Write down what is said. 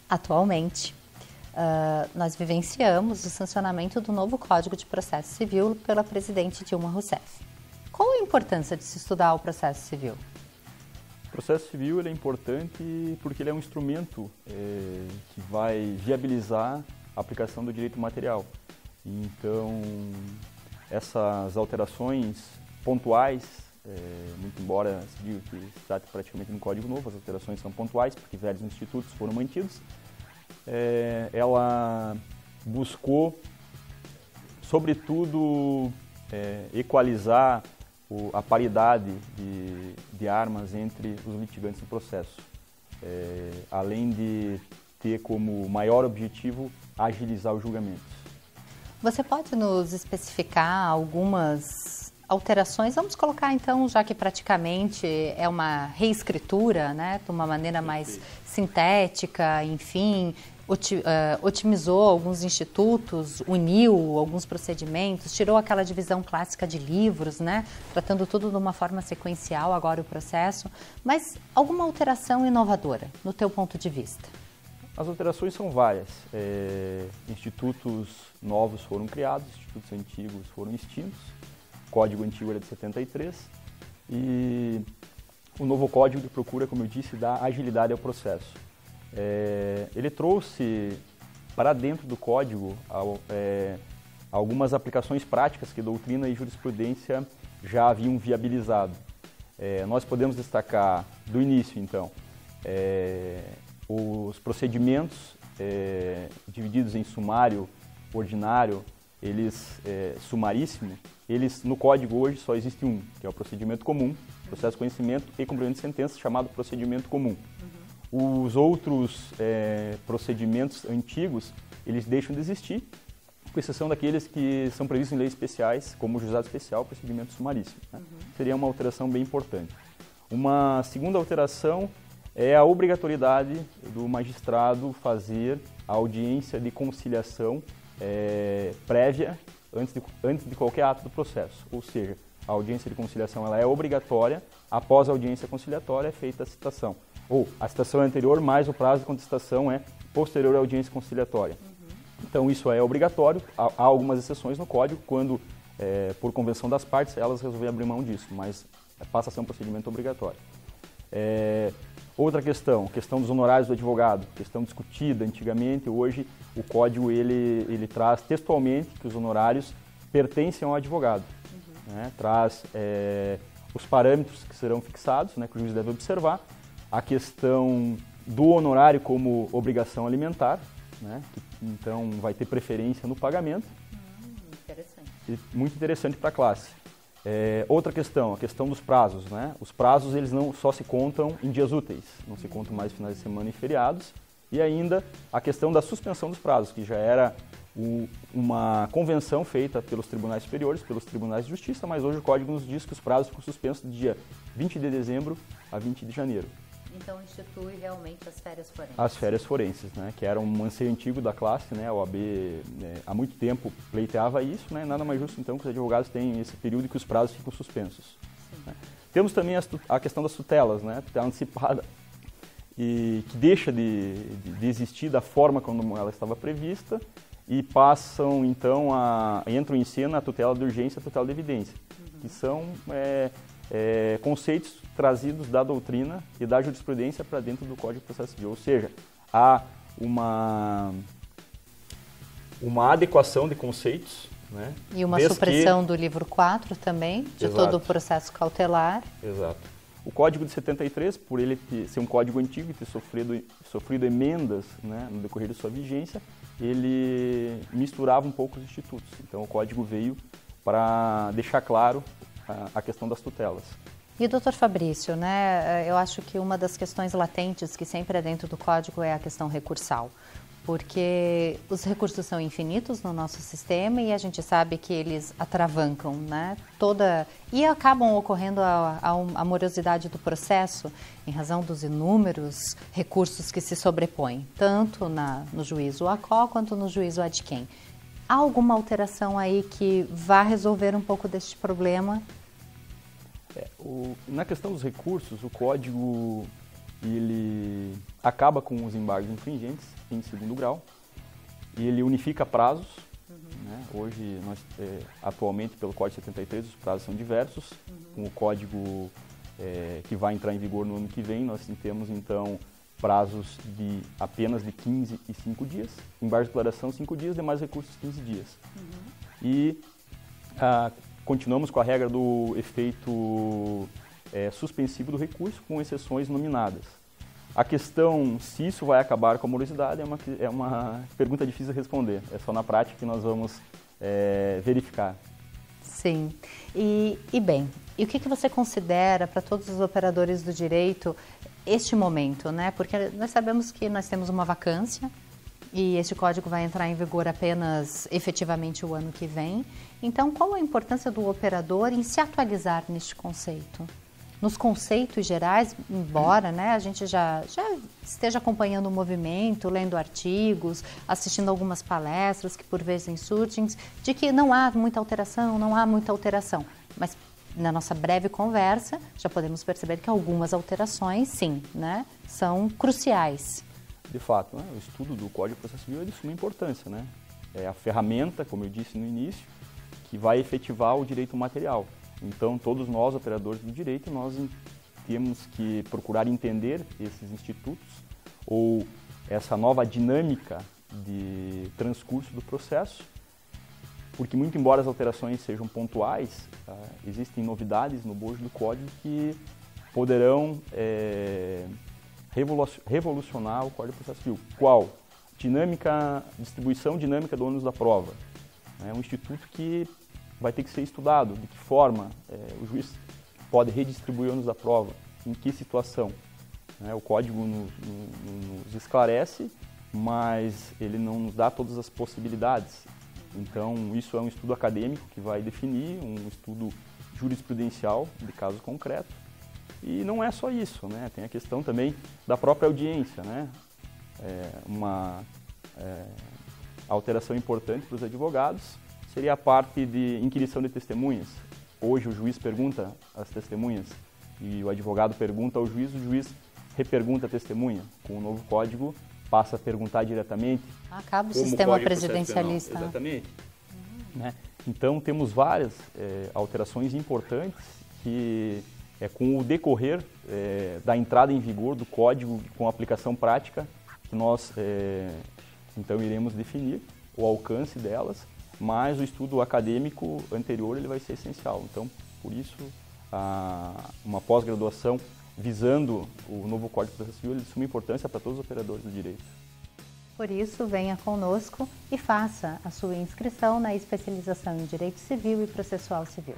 Atualmente, nós vivenciamos o sancionamento do novo Código de Processo Civil pela presidente Dilma Rousseff. Qual a importância de se estudar o processo civil? O processo civil ele é importante porque ele é um instrumento que vai viabilizar a aplicação do direito material. Então, essas alterações pontuais, muito embora se diga que se trate praticamente de um código novo, as alterações são pontuais, porque velhos institutos foram mantidos, ela buscou, sobretudo, equalizar a paridade de armas entre os litigantes do processo, além de ter como maior objetivo agilizar os julgamentos. Você pode nos especificar algumas alterações? Vamos colocar então, já que praticamente é uma reescritura, né, de uma maneira mais sintética, enfim, otimizou alguns institutos, uniu alguns procedimentos, tirou aquela divisão clássica de livros, né, tratando tudo de uma forma sequencial agora o processo, mas alguma alteração inovadora, no teu ponto de vista? As alterações são várias. Institutos novos foram criados, institutos antigos foram extintos. O código antigo era de 73 e o novo código procura, como eu disse, dar agilidade ao processo. Ele trouxe para dentro do código algumas aplicações práticas que doutrina e jurisprudência já haviam viabilizado. Nós podemos destacar do início, então, os procedimentos divididos em sumário, ordinário, sumaríssimo, no código hoje só existe um, que é o procedimento comum, processo de conhecimento e cumprimento de sentença, chamado procedimento comum. Os outros procedimentos antigos, eles deixam de existir, com exceção daqueles que são previstos em leis especiais, como o juizado especial, procedimento sumaríssimo, né? Seria uma alteração bem importante. Uma segunda alteração é a obrigatoriedade do magistrado fazer a audiência de conciliação prévia antes de qualquer ato do processo. Ou seja, a audiência de conciliação ela é obrigatória, após a audiência conciliatória é feita a citação. Ou a citação é anterior, mas o prazo de contestação é posterior à audiência conciliatória. Então isso é obrigatório, há algumas exceções no código, quando, por convenção das partes, elas resolverem abrir mão disso, mas passa a ser um procedimento obrigatório. Outra questão dos honorários do advogado, questão discutida antigamente, hoje o código ele traz textualmente que os honorários pertencem ao advogado. Né? Traz os parâmetros que serão fixados, né, que o juiz deve observar, a questão do honorário como obrigação alimentar, né, que, então vai ter preferência no pagamento. Interessante. Muito interessante para a classe. Outra questão, a questão dos prazos, né? Os prazos eles não só se contam em dias úteis, não se contam mais finais de semana e feriados. E ainda a questão da suspensão dos prazos, que já era uma convenção feita pelos tribunais superiores, pelos tribunais de justiça, mas hoje o código nos diz que os prazos ficam suspensos do dia 20 de dezembro a 20 de janeiro. Então institui realmente as férias forenses. As férias forenses, né, que era um anseio antigo da classe, né, a OAB há muito tempo pleiteava isso, né, nada mais justo então que os advogados tenham esse período em que os prazos ficam suspensos. Né. Temos também a questão das tutelas, né, tutela antecipada, e que deixa de existir da forma como ela estava prevista e passam então entram em cena a tutela de urgência e a tutela de evidência, que são conceitos trazidos da doutrina e da jurisprudência para dentro do Código de Processo Civil. Ou seja, há uma adequação de conceitos. Né? E uma supressão do livro 4 também, de Exato. todo o processo cautelar. Exato. O Código de 73, por ele ser um código antigo e ter sofrido emendas, né, no decorrer de sua vigência, ele misturava um pouco os institutos. Então o Código veio para deixar claro a questão das tutelas. E doutor Fabrício, né, eu acho que uma das questões latentes que sempre é dentro do Código é a questão recursal, porque os recursos são infinitos no nosso sistema e a gente sabe que eles atravancam, né, e acabam ocorrendo a morosidade do processo em razão dos inúmeros recursos que se sobrepõem, tanto no juízo ACO quanto no juízo ADQUEM. Há alguma alteração aí que vá resolver um pouco deste problema? Na questão dos recursos, o Código ele acaba com os embargos infringentes em segundo grau, e ele unifica prazos. Né? Hoje, atualmente, pelo Código 73, os prazos são diversos. Com o código que vai entrar em vigor no ano que vem, nós temos, então, prazos apenas de 15 e 5 dias. Embargo de declaração, 5 dias, demais recursos, 15 dias. E continuamos com a regra do efeito suspensivo do recurso, com exceções nominadas. A questão se isso vai acabar com a morosidade é uma pergunta difícil de responder. É só na prática que nós vamos verificar. Sim. E bem, e o que você considera para todos os operadores do direito este momento, né? Porque nós sabemos que nós temos uma vacância e este código vai entrar em vigor apenas efetivamente o ano que vem. Então, qual a importância do operador em se atualizar neste conceito? Nos conceitos gerais, embora, né, a gente já esteja acompanhando o movimento, lendo artigos, assistindo algumas palestras que por vezes surgem, de que não há muita alteração, mas na nossa breve conversa já podemos perceber que algumas alterações, sim, né, são cruciais. De fato, né, o estudo do Código de Processo Civil é de suma importância, né? É a ferramenta, como eu disse no início, que vai efetivar o direito material. Então, todos nós, operadores do direito, nós temos que procurar entender esses institutos ou essa nova dinâmica de transcurso do processo, porque, muito embora as alterações sejam pontuais, existem novidades no bojo do Código que poderão revolucionar o Código de Processo Civil. Qual? Distribuição dinâmica do ônus da prova. É um instituto que vai ter que ser estudado, de que forma o juiz pode redistribuir o ônus da prova, em que situação. O Código nos esclarece, mas ele não nos dá todas as possibilidades. Então, isso é um estudo acadêmico que vai definir, um estudo jurisprudencial de casos concretos. E não é só isso, né? Tem a questão também da própria audiência, né? Uma alteração importante para os advogados seria a parte de inquirição de testemunhas. Hoje o juiz pergunta às testemunhas e o advogado pergunta ao juiz, o juiz repergunta a testemunha. Com o novo código passa a perguntar diretamente. Acaba o sistema presidencialista. Exatamente. Né? Então temos várias alterações importantes que com o decorrer da entrada em vigor do código com aplicação prática que nós então iremos definir o alcance delas, mas o estudo acadêmico anterior ele vai ser essencial. Então, por isso, uma pós-graduação visando o novo Código de Processo Civil é de suma importância para todos os operadores do direito. Por isso, venha conosco e faça a sua inscrição na especialização em Direito Civil e Processual Civil.